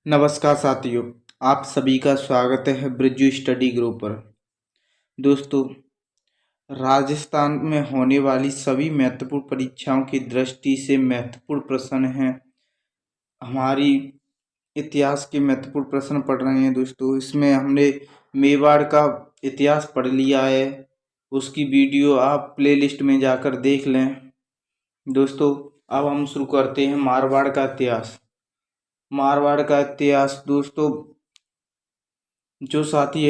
नमस्कार साथियों, आप सभी का स्वागत है ब्रिज स्टडी ग्रुप पर। दोस्तों, राजस्थान में होने वाली सभी महत्वपूर्ण परीक्षाओं की दृष्टि से महत्वपूर्ण प्रश्न हैं। हमारी इतिहास के महत्वपूर्ण प्रश्न पढ़ रहे हैं दोस्तों। इसमें हमने मेवाड़ का इतिहास पढ़ लिया है, उसकी वीडियो आप प्लेलिस्ट में जाकर देख लें। दोस्तों, अब हम शुरू करते हैं मारवाड़ का इतिहास। मारवाड़ का इतिहास दोस्तों, जो साथी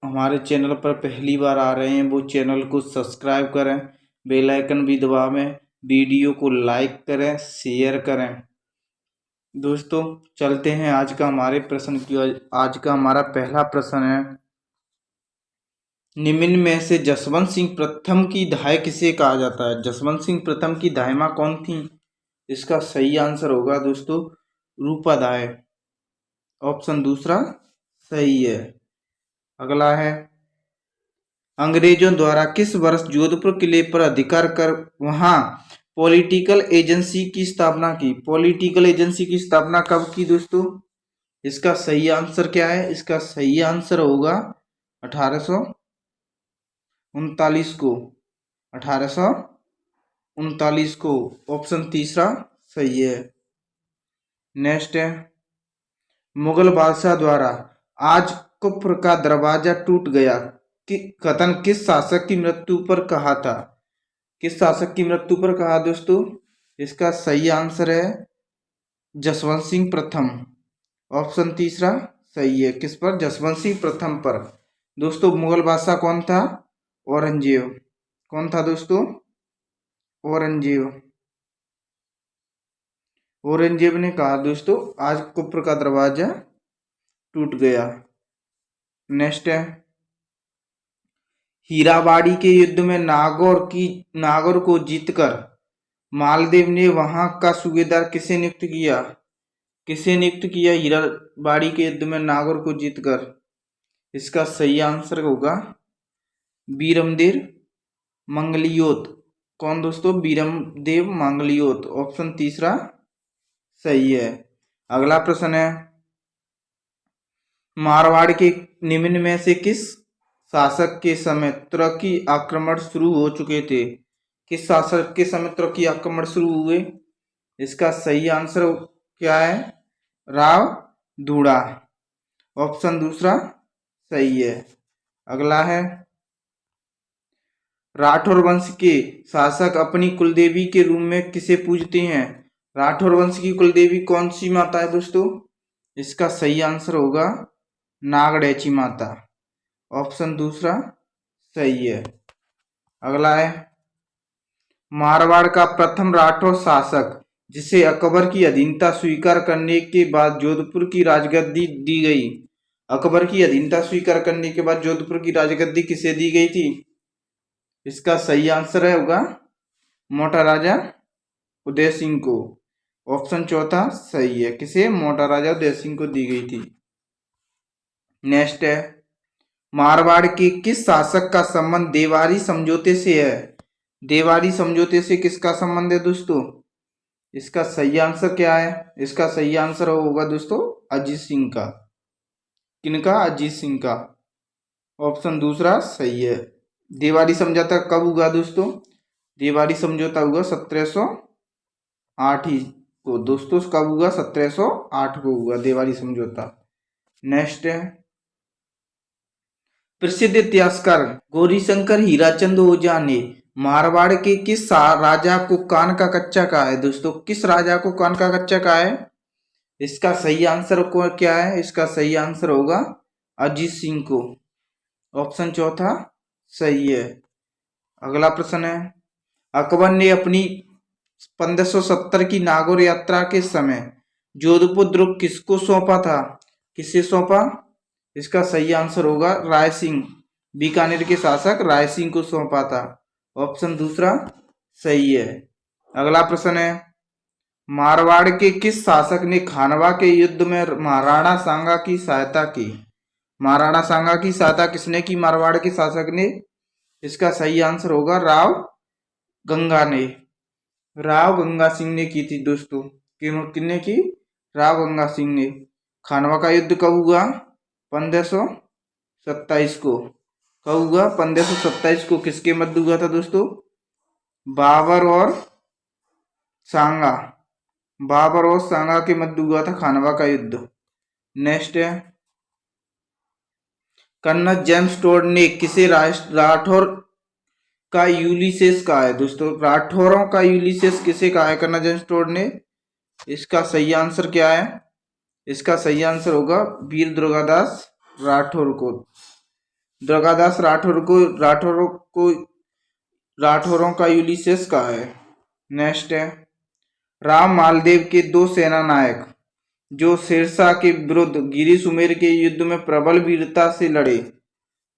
हमारे चैनल पर पहली बार आ रहे हैं वो चैनल को सब्सक्राइब करें, बेल आइकन भी दबावें, वीडियो को लाइक करें, शेयर करें। दोस्तों, चलते हैं आज का हमारे प्रश्न की। आज का हमारा पहला प्रश्न है, निम्न में से जसवंत सिंह प्रथम की दाई किसे कहा जाता है? जसवंत सिंह प्रथम की दाई कौन थी? इसका सही आंसर होगा दोस्तों रूपा दाई। ऑप्शन दूसरा सही है। अगला है, अंग्रेजों द्वारा किस वर्ष जोधपुर किले पर अधिकार कर वहां पॉलिटिकल एजेंसी की स्थापना की? पॉलिटिकल एजेंसी की स्थापना कब की दोस्तों? इसका सही आंसर क्या है? इसका सही आंसर होगा 1839 को। 1839 को। ऑप्शन तीसरा सही है। नेक्स्ट है, मुगल बादशाह द्वारा आज कुफ्र का दरवाजा टूट गया कि कथन किस शासक की मृत्यु पर कहा था? किस शासक की मृत्यु पर कहा दोस्तों? इसका सही आंसर है जसवंत सिंह प्रथम। ऑप्शन तीसरा सही है। किस पर? जसवंत सिंह प्रथम पर। दोस्तों, मुगल बादशाह कौन था? औरंगजेब। कौन था दोस्तों? औरंगजेब। औरंगजेब ने कहा दोस्तों आज कुफ्र का दरवाजा टूट गया। नेक्स्ट है, हीराबाड़ी के युद्ध में नागौर को जीतकर मालदेव ने वहां का सूबेदार किसे नियुक्त किया? किसे नियुक्त किया हीराबाड़ी के युद्ध में नागौर को जीतकर? इसका सही आंसर होगा बीरमदेव मंगलियोत। कौन दोस्तों? बीरमदेव मंगलियोत। ऑप्शन तीसरा सही है। अगला प्रश्न है, मारवाड़ के निम्न में से किस शासक के समय तुर्की आक्रमण शुरू हो चुके थे? किस शासक के समय तुर्की आक्रमण शुरू हुए? इसका सही आंसर क्या है? राव दूड़ा। ऑप्शन दूसरा सही है। अगला है, राठौर वंश के शासक अपनी कुलदेवी के रूप में किसे पूजते हैं? राठौर वंश की कुलदेवी कौन सी माता है दोस्तों? इसका सही आंसर होगा नागड़ेची माता। ऑप्शन दूसरा सही है। अगला है, मारवाड़ का प्रथम राठौर शासक जिसे अकबर की अधीनता स्वीकार करने के बाद जोधपुर की राजगद्दी दी गई। अकबर की अधीनता स्वीकार करने के बाद जोधपुर की राजगद्दी किसे दी गई थी? इसका सही आंसर है होगा मोटा राजा उदय सिंह को। ऑप्शन चौथा सही है। किसे? मोटा राजा उदय सिंह को दी गई थी। नेक्स्ट है, मारवाड़ के किस शासक का संबंध देवारी समझौते से है? देवारी समझौते से किसका संबंध है दोस्तों? इसका सही आंसर क्या है? इसका सही आंसर होगा दोस्तों अजीत सिंह का। किनका? अजीत सिंह का। ऑप्शन दूसरा सही है। देवारी समझौता कब हुआ दोस्तों? देवारी समझौता हुआ 1708 ही को दोस्तों। कब हुआ? 1708 को हुआ देवारी समझौता। नेक्स्ट है, प्रसिद्ध इतिहासकार गौरीशंकर हीराचंद ओझा ने मारवाड़ के किस राजा को कान का कच्चा कहा है दोस्तों? किस राजा को कान का कच्चा कहा है? इसका सही आंसर क्या है? इसका सही आंसर होगा अजीत सिंह को। ऑप्शन चौथा सही है। अगला प्रश्न है, अकबर ने अपनी 1570 की नागौर यात्रा के समय जोधपुर दुर्ग किसको सौंपा था? किसे सौंपा? इसका सही आंसर होगा राय सिंह। बीकानेर के शासक राय सिंह को सौंपा था। ऑप्शन दूसरा सही है। अगला प्रश्न है, मारवाड़ के किस शासक ने खानवा के युद्ध में महाराणा सांगा की सहायता की? महाराणा सांगा की सहायता किसने की? मारवाड़ के शासक ने। इसका सही आंसर होगा राव गंगा ने। राव गंगा सिंह ने की थी दोस्तों। किसने की? राव गंगा सिंह ने। खानवा का युद्ध कब हुआ? 1527 को। कब हुआ? 1527 को। किसके मध्य हुआ था दोस्तों? बाबर और सांगा। बाबर और सांगा के मध्य हुआ था खानवा का युद्ध। नेक्स्ट है, कर्नल जेम्स टोड ने किसे राठौर का यूलिसेस कहा है? दोस्तों, राठौरों का यूलिसेस किसे कहा है कर्नल जेम्स टोड ने? इसका सही आंसर क्या है? इसका सही आंसर होगा वीर दुर्गादास राठौर को। दुर्गादास राठौरों को राठौरों का यूलिसेस कहा है। नेक्स्ट है, राम मालदेव के दो सेना नायक जो शेरशाह के विरुद्ध गिरी सुमेर के युद्ध में प्रबल वीरता से लड़े,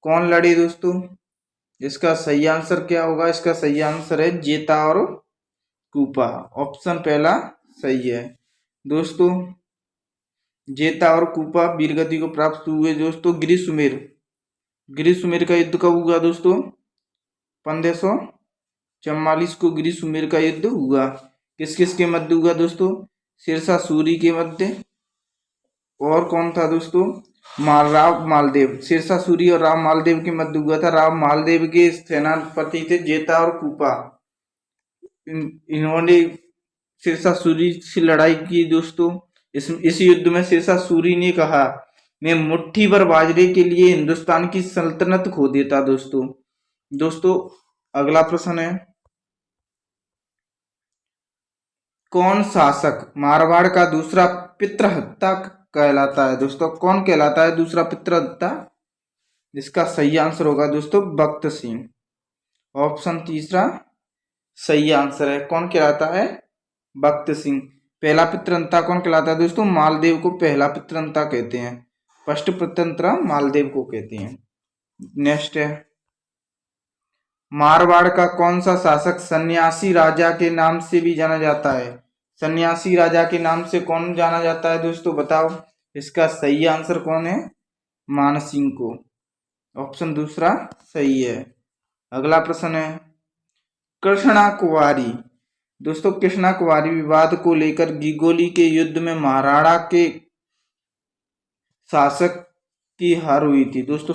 कौन लड़े दोस्तों? इसका सही आंसर क्या होगा? इसका सही आंसर है जेता और कूपा। ऑप्शन पहला सही है दोस्तों। जेता और कूपा वीरगति को प्राप्त हुए दोस्तों। गिरी सुमेर का युद्ध कब हुआ दोस्तों? 1544 को गिरी सुमेर का युद्ध हुआ। किस किस के मध्य हुआ दोस्तों? शेरशाह सूरी के मध्य, और कौन था दोस्तों? राव मालदेव। शेरशाह सूरी और राव मालदेव के मध्य हुआ था। राव मालदेव के सेनापति थे जेता और कूपा। इन्होंने शेरशाह सूरी से लड़ाई की दोस्तों। इस युद्ध में शेरशाह सूरी ने कहा, मैं मुट्ठी भर बाजरे के लिए हिंदुस्तान की सल्तनत खो देता दोस्तों। अगला प्रश्न है, कौन शासक मारवाड़ का दूसरा पितृहत्ता कहलाता है दोस्तों? कौन कहलाता है दूसरा पितृहत्ता? इसका सही आंसर होगा दोस्तों बख्त सिंह। ऑप्शन तीसरा सही आंसर है। कौन कहलाता है? बख्त सिंह। पहला पितृहत्ता कौन कहलाता है दोस्तों? मालदेव को पहला पितृहत्ता कहते हैं। फर्स्ट पितृहत्ता मालदेव को कहते हैं। नेक्स्ट है, मारवाड़ का कौन सा शासक सन्यासी राजा के नाम से भी जाना जाता है? सन्यासी राजा के नाम से कौन जाना जाता है दोस्तों, बताओ। इसका सही आंसर कौन है? मानसिंह को। ऑप्शन दूसरा सही है। अगला प्रश्न है, कृष्णा कुंवारी दोस्तों, कृष्णा कुंवारी विवाद को लेकर गिगोली के युद्ध में महाराणा के शासक की हार हुई थी दोस्तों।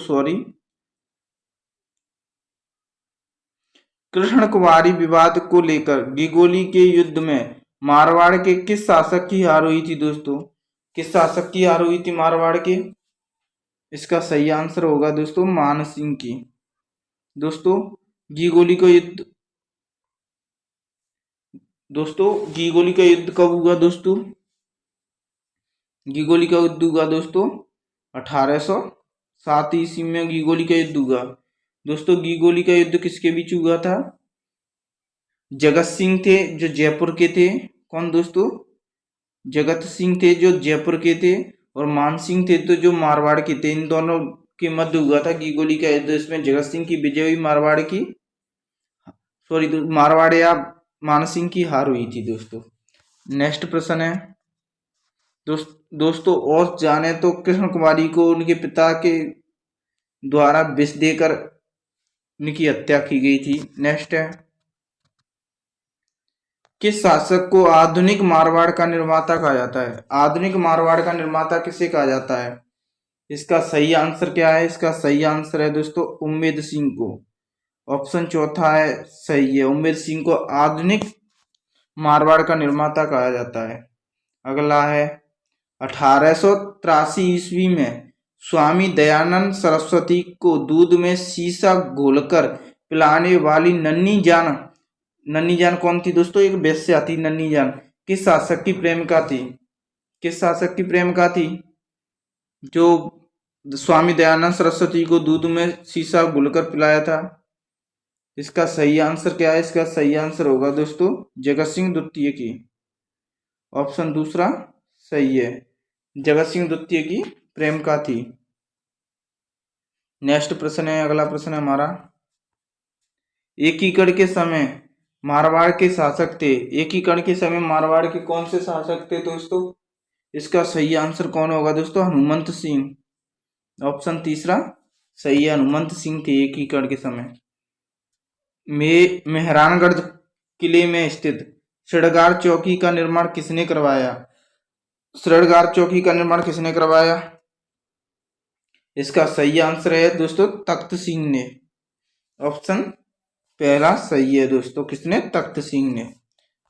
कृष्ण कुमारी विवाद को लेकर गिगोली के युद्ध में मारवाड़ के किस शासक की हार हुई थी दोस्तों? किस शासक की हार हुई थी मारवाड़ के? इसका सही आंसर होगा दोस्तों मान सिंह की। दोस्तों, गिगोली का युद्ध कब हुआ दोस्तों? गिगोली का युद्ध हुआ दोस्तों 1807 ईस्वी में गिगोली का युद्ध हुआ। दोस्तों, गिगोली का युद्ध किसके बीच हुआ था? जगत सिंह थे जो जयपुर के थे। कौन दोस्तों? जगत सिंह थे जो जयपुर के थे, और मान सिंह थे तो जो मारवाड़ के थे। इन दोनों के मध्य हुआ था गिगोली का युद्ध। इसमें जगत सिंह की विजय हुई, मारवाड़ या मान सिंह की हार हुई थी दोस्तों। नेक्स्ट प्रश्न है दोस्तों, और जाने तो कृष्ण कुमारी को उनके पिता के द्वारा विष देकर उनकी हत्या की गई थी। नेक्स्ट है, किस शासक को आधुनिक मारवाड़ का निर्माता कहा जाता है? आधुनिक मारवाड़ का निर्माता किसे कहा जाता है? इसका सही आंसर क्या है? इसका सही आंसर है दोस्तों उम्मेद सिंह को। ऑप्शन चौथा है सही है। उम्मेद सिंह को आधुनिक मारवाड़ का निर्माता कहा जाता है। अगला है, 1883 ईस्वी में स्वामी दयानंद सरस्वती को दूध में शीशा घोलकर पिलाने वाली नन्ही जान कौन थी दोस्तों? एक वेश्या थी नन्ही जान। किस शासक की प्रेमिका थी? किस शासक की प्रेमिका थी जो स्वामी दयानंद सरस्वती को दूध में शीशा घुलकर पिलाया था? इसका सही आंसर क्या है? इसका सही आंसर होगा दोस्तों जगत सिंह द्वितीय की। ऑप्शन दूसरा सही है। जगत सिंह द्वितीय की प्रेमिका थी। नेक्स्ट प्रश्न है, अगला प्रश्न है हमारा, एकीकरण के समय मारवाड़ के शासक थे। एकीकरण के समय मारवाड़ के कौन से शासक थे दोस्तों? इसका सही आंसर कौन होगा दोस्तों? हनुमंत सिंह। ऑप्शन तीसरा सही है, हनुमंत सिंह थे एकीकरण के समय। मेहरानगढ़ किले में स्थित सिड़गार चौकी का निर्माण किसने करवाया? शृंगार चौकी का निर्माण किसने करवाया? इसका सही आंसर है दोस्तों तख्त सिंह ने। ऑप्शन पहला सही है दोस्तों, किसने? तख्त सिंह ने।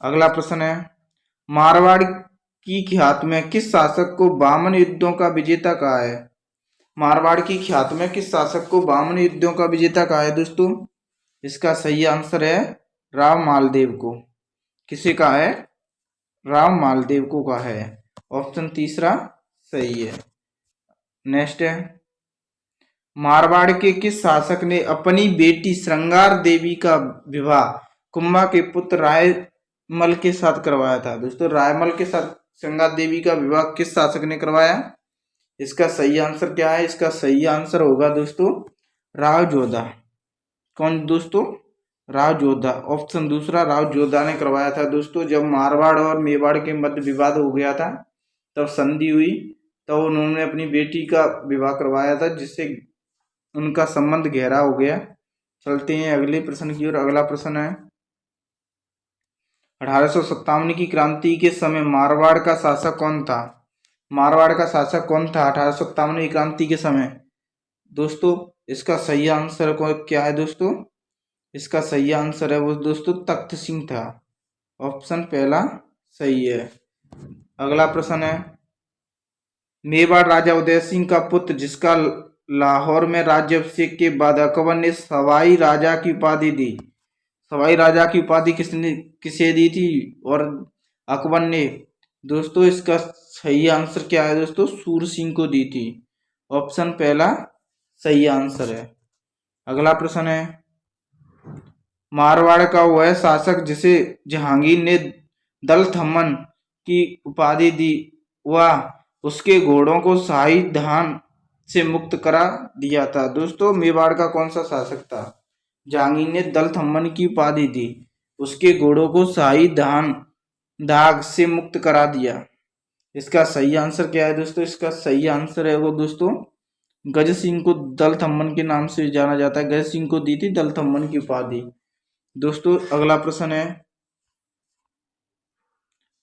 अगला प्रश्न है, मारवाड़ की ख्यात में किस शासक को बामन युद्धों का विजेता कहा है? मारवाड़ की ख्यात में किस शासक को बामन युद्धों का विजेता कहा है दोस्तों? इसका सही आंसर है राव मालदेव को। किसे कहा है? राव मालदेव को कहा है। ऑप्शन तीसरा सही है। नेक्स्ट है, मारवाड़ के किस शासक ने अपनी बेटी श्रृंगार देवी का विवाह कुंभा के पुत्र रायमल के साथ करवाया था? दोस्तों रायमल के साथ श्रृंगार देवी का विवाह किस शासक ने करवाया? इसका सही आंसर क्या है? इसका सही आंसर होगा दोस्तों राव जोधा। कौन दोस्तों? राव जोधा। ऑप्शन दूसरा राव जोधा ने करवाया था दोस्तों। जब मारवाड़ और मेवाड़ के मध्य विवाद हो गया था, तब संधि हुई, तो उन्होंने अपनी बेटी का विवाह करवाया था, जिससे उनका संबंध गहरा हो गया। चलते हैं अगले प्रश्न की ओर। अगला प्रश्न है, 1857 की क्रांति के समय मारवाड़ का शासक कौन था? मारवाड़ का शासक कौन था 1857 की क्रांति के समय? दोस्तों इसका सही आंसर क्या है दोस्तों? इसका सही आंसर है वो दोस्तों तख्त सिंह था। ऑप्शन पहला सही है। अगला प्रश्न है, मेवाड़ राजा उदय सिंह का पुत्र जिसका लाहौर में राज्याभिषेक के बाद अकबर ने सवाई राजा की उपाधि दी, सवाई राजा की उपाधि किसे दी थी और अकबर ने? दोस्तों इसका सही आंसर क्या है दोस्तों? सूर सिंह को दी थी। ऑप्शन पहला सही आंसर है। अगला प्रश्न है, मारवाड़ का वह शासक जिसे जहांगीर ने दल थम्मन की उपाधि दी, वह उसके घोड़ों को शाही धान से मुक्त करा दिया था? दोस्तों मेवाड़ का कौन सा शासक था? जहांगीर ने दल थम्मन की उपाधि दी, उसके घोड़ों को शाही दाग से मुक्त करा दिया। इसका सही आंसर क्या है दोस्तों? इसका सही आंसर है वो दोस्तों गज सिंह को दल थम्मन के नाम से जाना जाता है। गज सिंह को दी थी दल थम्मन की उपाधि। दोस्तों अगला प्रश्न है,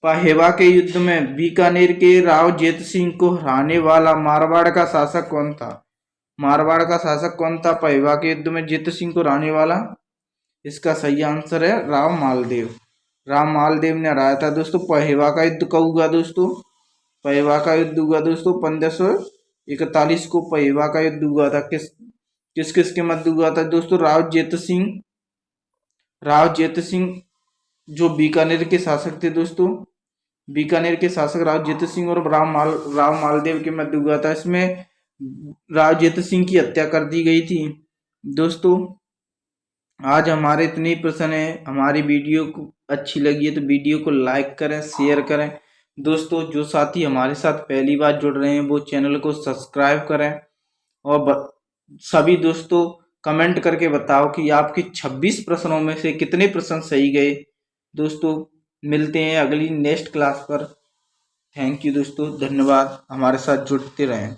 पहेवा के युद्ध में बीकानेर के राव जेत सिंह को हराने वाला मारवाड़ का शासक कौन था? मारवाड़ का शासक कौन था पहेवा के युद्ध में जेत सिंह को हराने वाला? इसका सही आंसर है राव मालदेव। राव मालदेव ने हराया था दोस्तों। पहेवा का युद्ध कब हुआ दोस्तों? पहेवा का युद्ध हुआ दोस्तों 1541 को पहेवा का युद्ध हुआ था। किस किस के मध्य हुआ था दोस्तों? राव जेत सिंह जो बीकानेर के शासक थे दोस्तों, बीकानेर के शासक राव जेत सिंह और राव मालदेव के मध्य हुआ था। इसमें राव जेत सिंह की हत्या कर दी गई थी। दोस्तों आज हमारे इतने ही प्रश्न है। हमारी वीडियो को अच्छी लगी है तो वीडियो को लाइक करें, शेयर करें। दोस्तों जो साथी हमारे साथ पहली बार जुड़ रहे हैं वो चैनल को सब्सक्राइब करें और सभी दोस्तों कमेंट करके बताओ कि आपके 26 प्रश्नों में से कितने प्रश्न सही गए। दोस्तों मिलते हैं अगली नेक्स्ट क्लास पर। थैंक यू दोस्तों, धन्यवाद। हमारे साथ जुड़ते रहें।